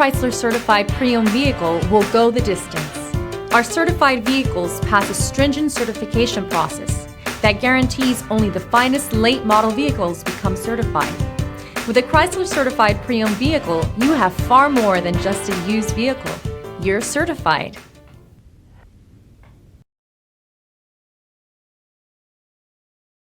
Chrysler certified pre-owned vehicle will go the distance. Our certified vehicles pass a stringent certification process that guarantees only the finest late model vehicles become certified. With a Chrysler certified pre-owned vehicle, you have far more than just a used vehicle. You're certified.